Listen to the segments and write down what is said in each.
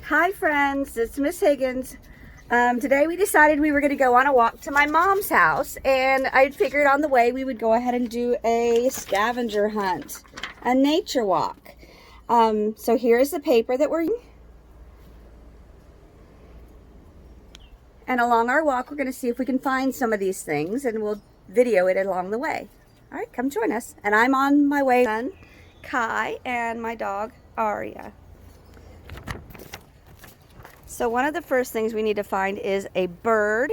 Hi friends, it's Miss Higgins. Today we decided we were going to go on a walk to my mom's house, and I figured on the way we would go ahead and do a scavenger hunt, a nature walk. So here's the paper that we're using. And along our walk we're going to see if we can find some of these things, and we'll video it along the way. Alright, come join us. And I'm on my way with Kai and my dog Aria. So one of the first things we need to find is a bird.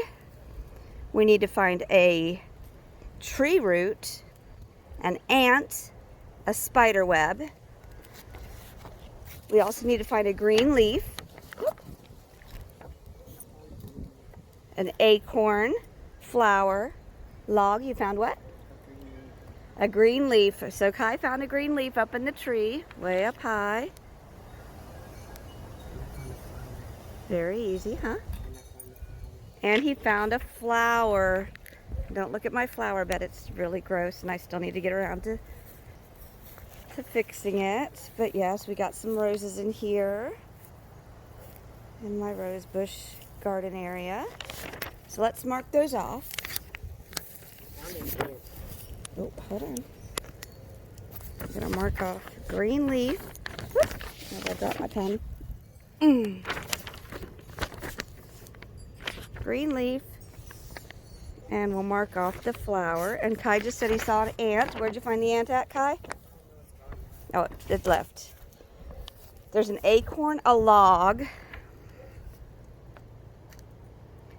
We need to find a tree root, an ant, a spider web. We also need to find a green leaf, an acorn, flower, log. You found what? A green leaf. So Kai found a green leaf up in the tree, way up high. Very easy, huh? And he found a flower. Don't look at my flower bed. It's really gross, and I still need to get around to fixing it. But yes, we got some roses in here in my rose bush garden area. So let's mark those off. Oh, hold on. I'm gonna mark off green leaf. Whoop, I dropped my pen. Green leaf, and we'll mark off the flower. And Kai just said he saw an ant. Where'd you find the ant at, Kai? Oh, it left. There's an acorn, a log,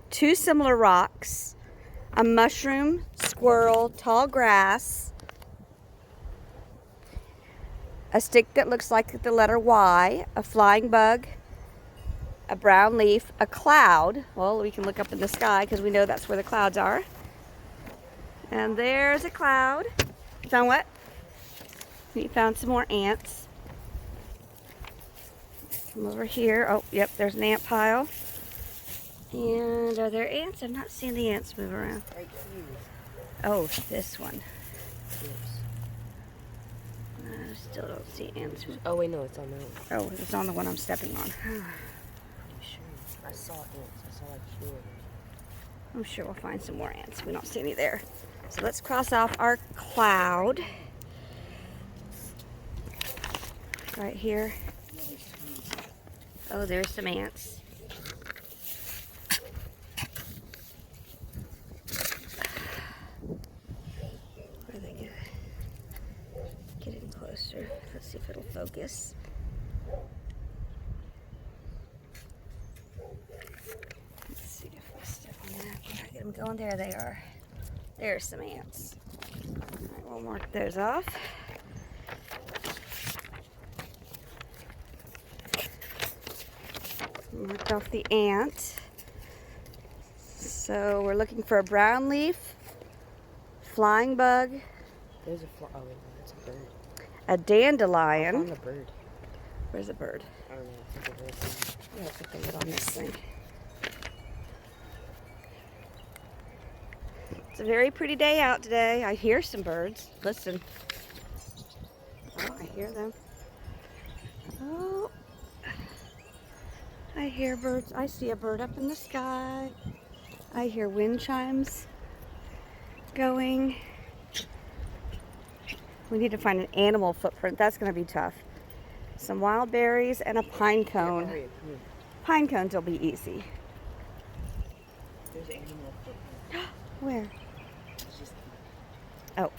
two similar rocks, a mushroom, squirrel, tall grass, a stick that looks like the letter Y, a flying bug, a brown leaf, a cloud. Well, we can look up in the sky because we know that's where the clouds are. And there's a cloud. Found what? We found some more ants. Come over here. Oh, yep, there's an ant pile. And are there ants? I'm not seeing the ants move around. Oh, this one. I still don't see ants. Oh, wait, no, it's on the... Oh, it's on the one I'm stepping on. I saw ants. I saw like 2 of them. I'm sure we'll find some more ants. We don't see any there. So let's cross off our cloud. Right here. Oh, there's some ants. Where are they going? Get in closer. Let's see if it'll focus. Get them going. There they are. There's some ants. All right, we'll mark those off. Marked off the ant. So we're looking for a brown leaf, flying bug, There's a oh, wait, that's a bird. a dandelion. I found a bird. Where's the bird? I don't know. I think it was. Yeah, put the lid on this thing. It's a very pretty day out today. I hear some birds. Listen. Oh, I hear them. Oh, I hear birds. I see a bird up in the sky. I hear wind chimes going. We need to find an animal footprint. That's going to be tough. Some wild berries and a pine cone. Yeah, Pine cones will be easy. there's an animal footprint. Where? It's just... Oh.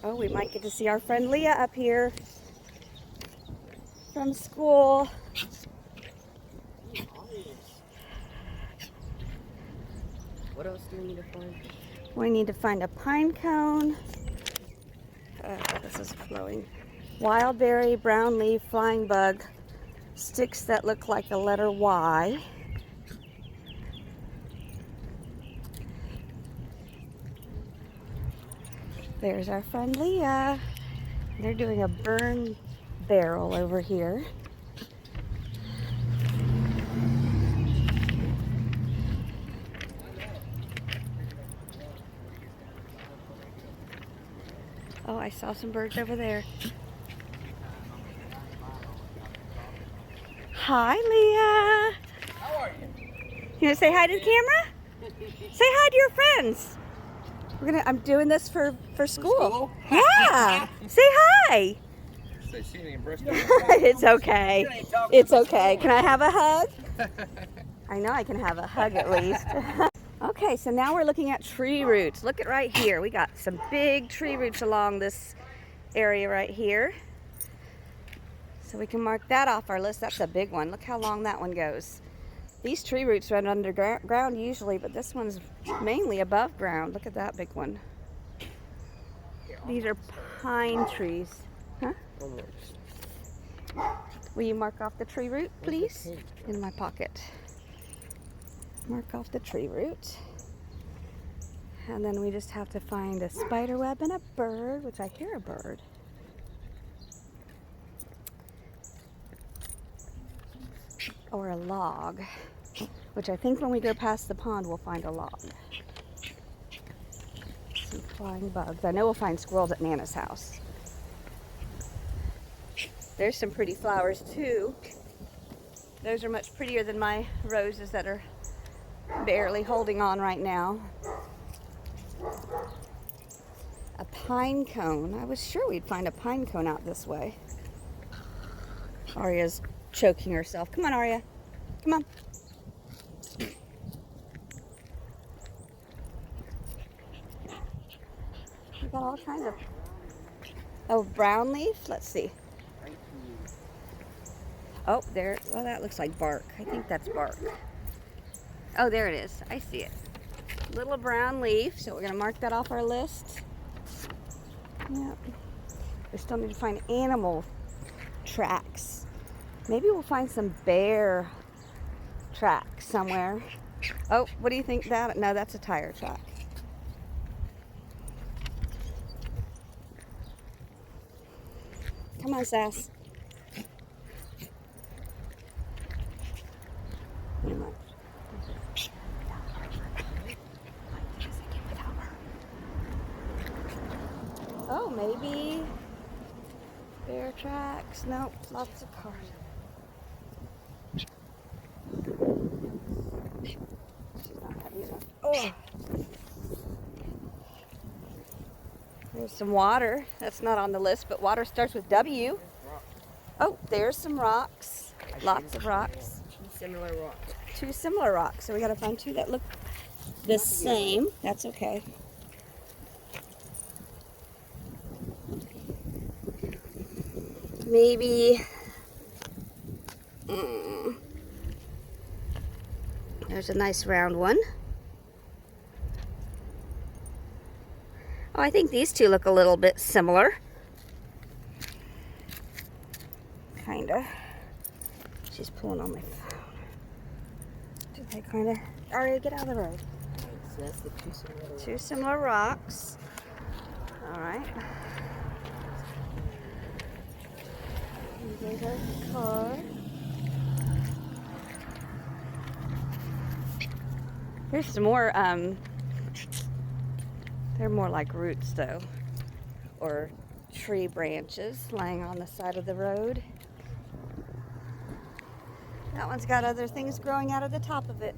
Oh, we might get to see our friend Leah up here from school. What else do we need to find? We need to find a pine cone. This is flowing. Wild berry, brown leaf, flying bug, sticks that look like a letter Y. There's our friend Leah. They're doing a burn barrel over here. Oh, I saw some birds over there. Hi, Leah. How are you? You gonna say hi to the camera? Say hi to your friends. I'm doing this for school. Yeah. Say hi. Say, see me in Bristol. It's okay. It's okay. Can I have a hug? I know I can have a hug at least. Okay, so now we're looking at tree roots. Look at right here. We got some big tree roots along this area right here. So we can mark that off our list. That's a big one. Look how long that one goes. These tree roots run underground usually, but this one's mainly above ground. Look at that big one. These are pine trees. Huh? Will you mark off the tree root, please? In my pocket. Mark off the tree root. And then we just have to find a spider web and a bird, which I hear a bird. Or a log, which I think when we go past the pond, we'll find a log. Some flying bugs. I know we'll find squirrels at Nana's house. There's some pretty flowers too. Those are much prettier than my roses that are barely holding on right now. A pine cone. I was sure we'd find a pine cone out this way. Arya's choking herself. Come on, Arya. Come on. We got all kinds of... Oh, brown leaf? Let's see. Oh, there. Well, that looks like bark. I think that's bark. Oh, there it is. I see it. Little brown leaf. So we're going to mark that off our list. Yep. We still need to find animal tracks. Maybe we'll find some bear tracks somewhere. Oh, what do you think that? No, that's a tire track. Come on, Sass. Oh, maybe bear tracks. Nope, lots of cars. She's not happy enough. Oh, there's some water. That's not on the list, but water starts with W. Oh, there's some rocks. Lots of rocks. Similar rocks. Two similar rocks. So we got to find two that look the same. That's okay. Maybe there's a nice round one. Oh, I think these two look a little bit similar. Kinda. She's pulling on my phone. Do they kinda? Aria, get out of the road. So that's the Two similar rocks. All right. There's our car. Here's some more, they're more like roots though, or tree branches laying on the side of the road. That one's got other things growing out of the top of it.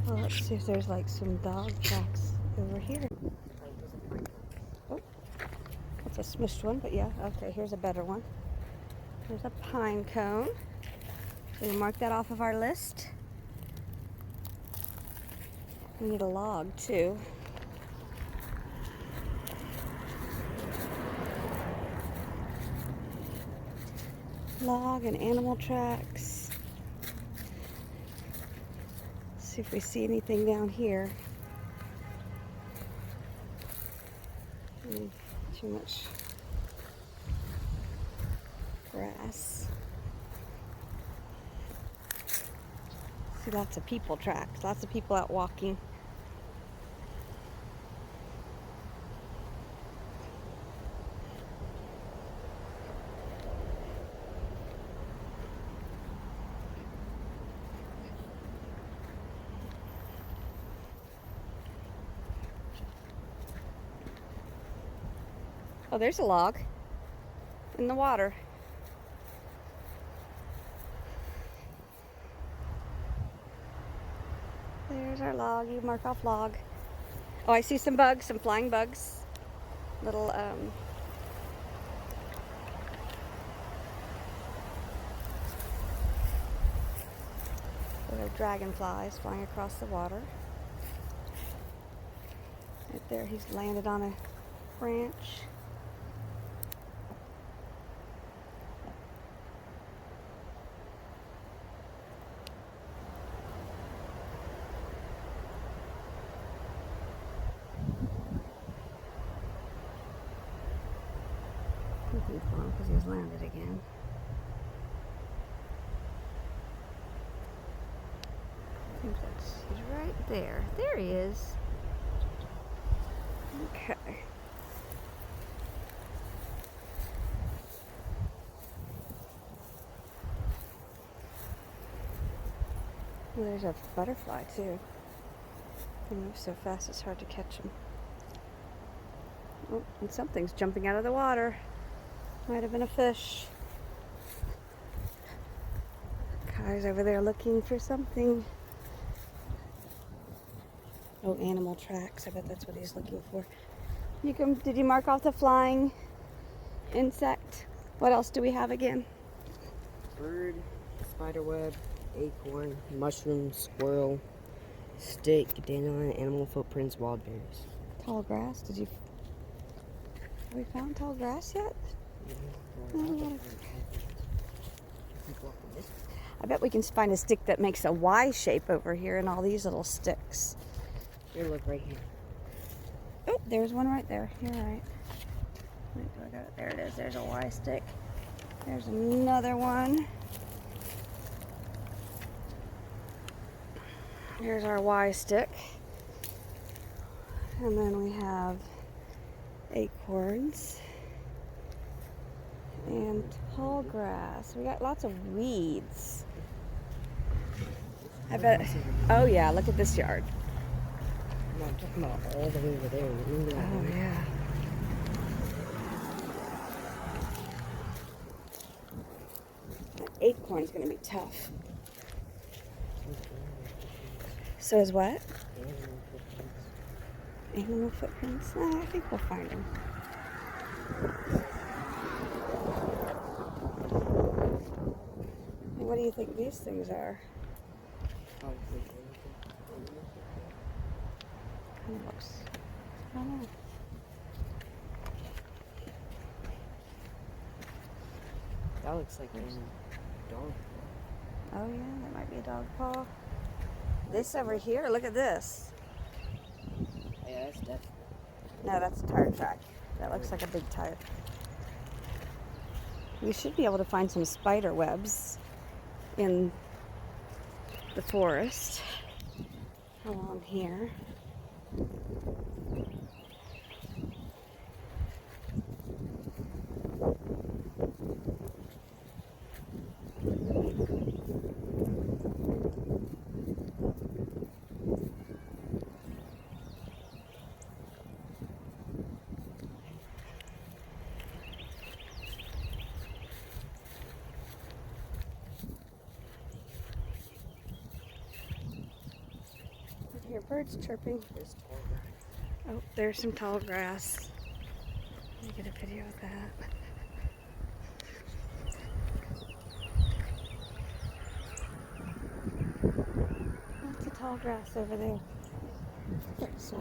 Well, let's see if there's like some dog tracks over here. Oh, that's a smushed one, but yeah, okay, here's a better one. There's a pine cone. We'll mark that off of our list. We need a log too. Log and animal tracks. See if we see anything down here. Too much grass. See lots of people tracks, lots of people out walking. Oh, there's a log in the water. There's our log. You mark off log. Oh, I see some bugs, some flying bugs. Little, little dragonflies flying across the water. Right there, he's landed on a branch. Looking for him because he's landed again. I think he's right there. There he is. Okay. Well, there's a butterfly too. They move so fast it's hard to catch them. Oh, and something's jumping out of the water. Might have been a fish. Guy's over there looking for something. Oh, animal tracks. I bet that's what he's looking for. Did you mark off the flying insect? What else do we have again? Bird, spiderweb, acorn, mushroom, squirrel, stick, dandelion, animal footprints, wild berries. Tall grass. Have we found tall grass yet? I bet we can find a stick that makes a Y shape over here and all these little sticks. Here, look right here. Oh, there's one right there. You're right. Wait, do I got it? There it is. There's a Y stick. There's another one. Here's our Y stick. And then we have acorns and tall grass. We got lots of weeds. I bet. Oh yeah, look at this yard. No, I'm talking about all the way over there. Remember that? Oh yeah. That acorn's gonna be tough. So is what? Animal footprints? I think we'll find them. What do you think these things are? Kind of looks. I don't know. That looks like a dog. Oh yeah, that might be a dog paw. This over here, look at this. Yeah, that's definitely. No, that's a tire track. That looks like a big tire. We should be able to find some spider webs in the forest along here. I hear birds chirping. There's tall grass. Oh, there's some tall grass. Let me get a video of that. Lots of tall grass over there. So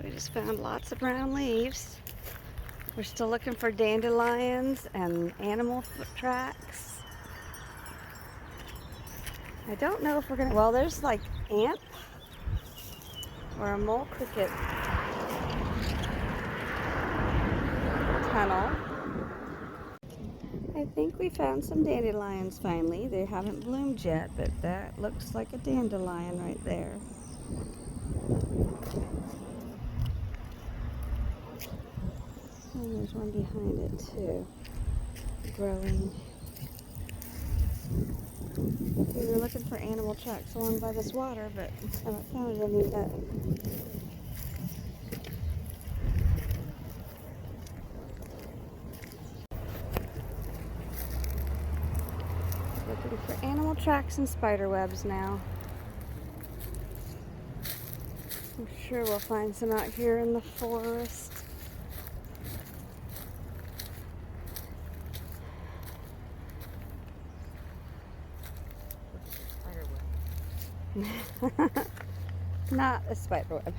we just found lots of brown leaves. We're still looking for dandelions and animal foot tracks. I don't know if we're gonna, well, there's like ant or a mole cricket tunnel. I think we found some dandelions finally. They haven't bloomed yet, but that looks like a dandelion right there. And there's one behind it too, growing. We were looking for animal tracks along by this water, but haven't found any yet. tracks and spider webs now. I'm sure we'll find some out here in the forest. Spider web. Not a spider web.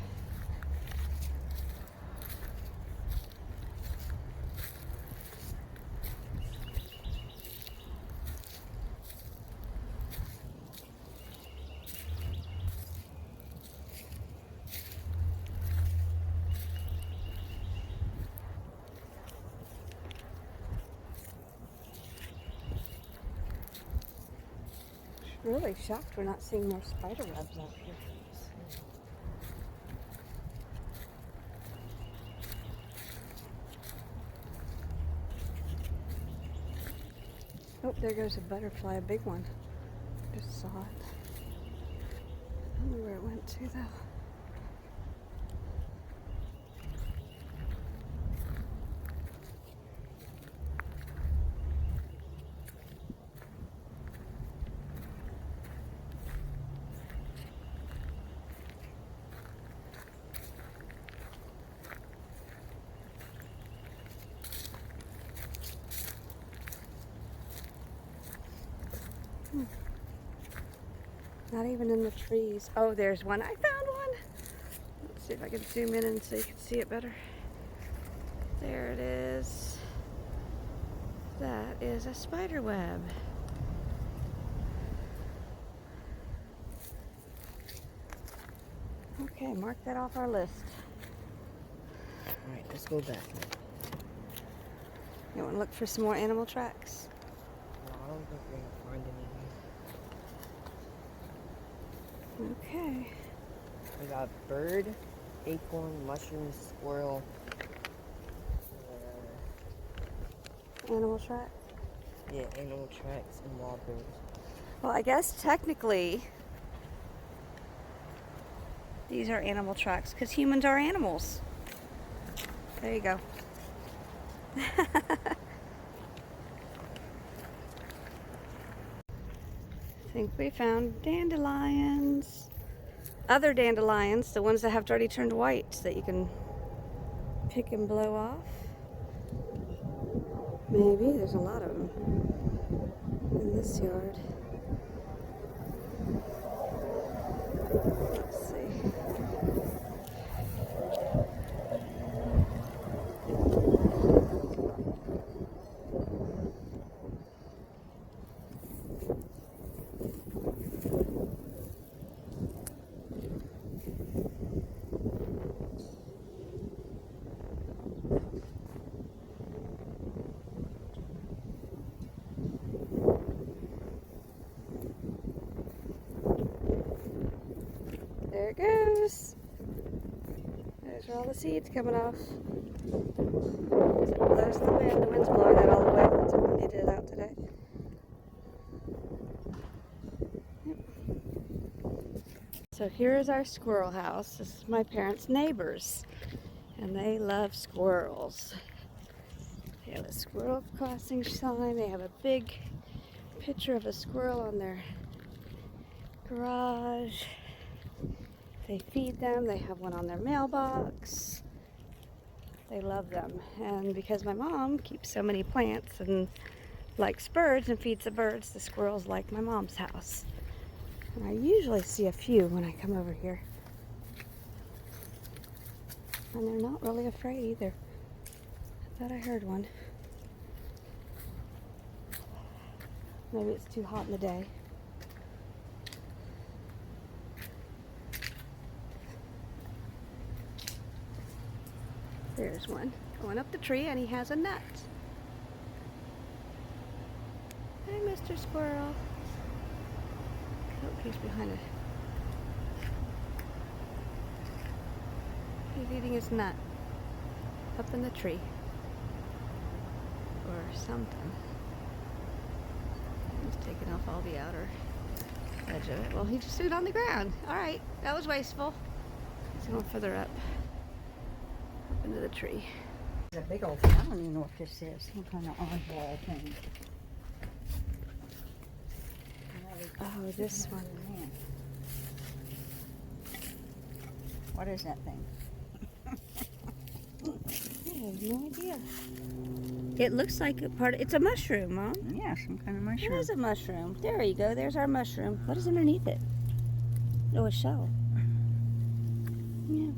Really shocked we're not seeing more spider webs out here. Oh, there goes a butterfly, a big one. Just saw it. I don't know where it went to though. Not even in the trees. Oh, there's one. I found one. Let's see if I can zoom in and so you can see it better. There it is. That is a spider web. Okay, mark that off our list. Alright, let's go back. You want to look for some more animal tracks? No, I don't think we're gonna find any Okay. here. We got bird, acorn, mushroom, squirrel. Animal track. Yeah, animal tracks and wild birds. Well, I guess technically these are animal tracks because humans are animals. There you go. I think we found dandelions. Other dandelions, the ones that have already turned white so that you can pick and blow off. Maybe, there's a lot of them in this yard. Let's see. There it goes. There's all the seeds coming off. As it blows in the wind, the wind's blowing it all the way. That's what they did out today. Yep. So here is our squirrel house. This is my parents' neighbors. And they love squirrels. They have a squirrel crossing sign. They have a big picture of a squirrel on their garage. They feed them. They have one on their mailbox. They love them. And because my mom keeps so many plants and likes birds and feeds the birds, the squirrels like my mom's house. And I usually see a few when I come over here. And they're not really afraid either. I thought I heard one. Maybe it's too hot in the day. There's one going up the tree and he has a nut. Hey, Mr. Squirrel. Oh, he's behind it. He's eating his nut up in the tree or something. He's taking off all the outer edge of it. Well, he just threw it on the ground. All right, that was wasteful. He's going further up into the tree. It's a big old thing. I don't even know what this is. Some kind of oddball thing. Oh, this one. Man. What is that thing? I have no idea. It looks like it's a mushroom, Mom. Yeah, some kind of It mushroom. is a mushroom. There you go. There's our mushroom. What is underneath it? Oh, a shell. Yeah.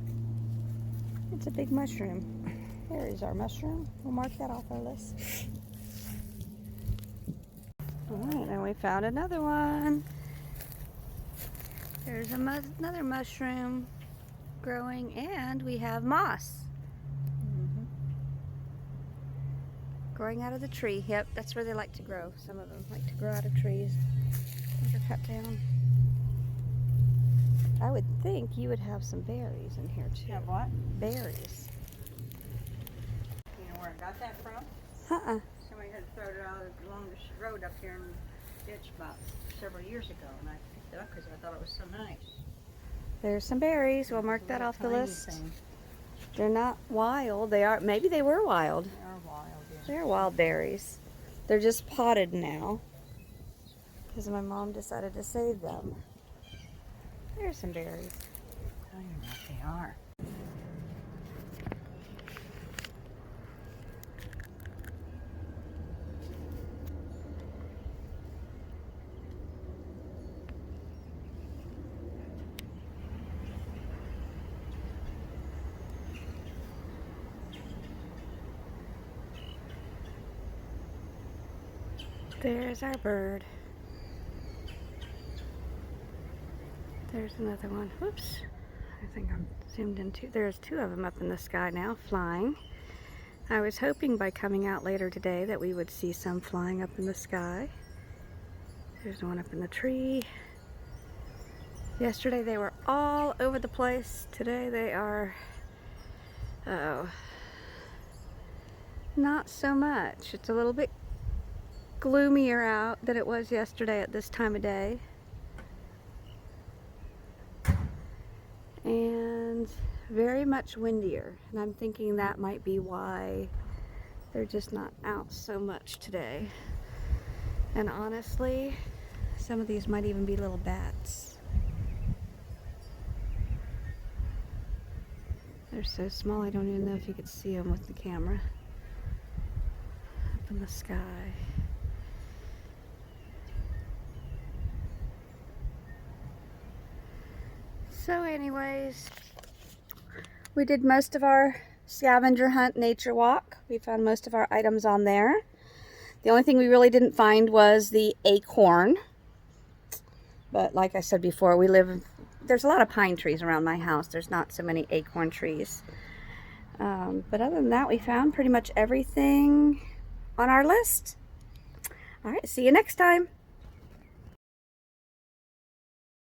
It's a big mushroom. There is our mushroom. We'll mark that off our list. Alright, and we found another one. There's another mushroom growing, and we have moss. Growing out of the tree. Yep, that's where they like to grow. Some of them like to grow out of trees. They're cut down. I would think you would have some berries in here too. Have what? Berries. You know where I got that from? Uh-uh. Somebody had thrown it out along the road up here in the ditch about several years ago, and I picked it up because I thought it was so nice. There's some berries. We'll mark that off the Tiny list. thing. They're not wild. They are. Maybe they were wild. They are wild. Yeah. They're wild berries. They're just potted now because my mom decided to save them. There's some berries. I don't even know what they are. There's our bird. There's another one. Whoops. I think I'm zoomed in too. There's two of them up in the sky now, flying. I was hoping by coming out later today that we would see some flying up in the sky. There's one up in the tree. Yesterday they were all over the place. Today they are, not so much. It's a little bit gloomier out than it was yesterday at this time of day. And very much windier. And I'm thinking that might be why they're just not out so much today. And honestly, some of these might even be little bats. They're so small I don't even know if you could see them with the camera. Up in the sky. So anyways, we did most of our scavenger hunt nature walk. We found most of our items on there. The only thing we really didn't find was the acorn. But like I said before, there's a lot of pine trees around my house. There's not so many acorn trees. But other than that, we found pretty much everything on our list. All right, see you next time.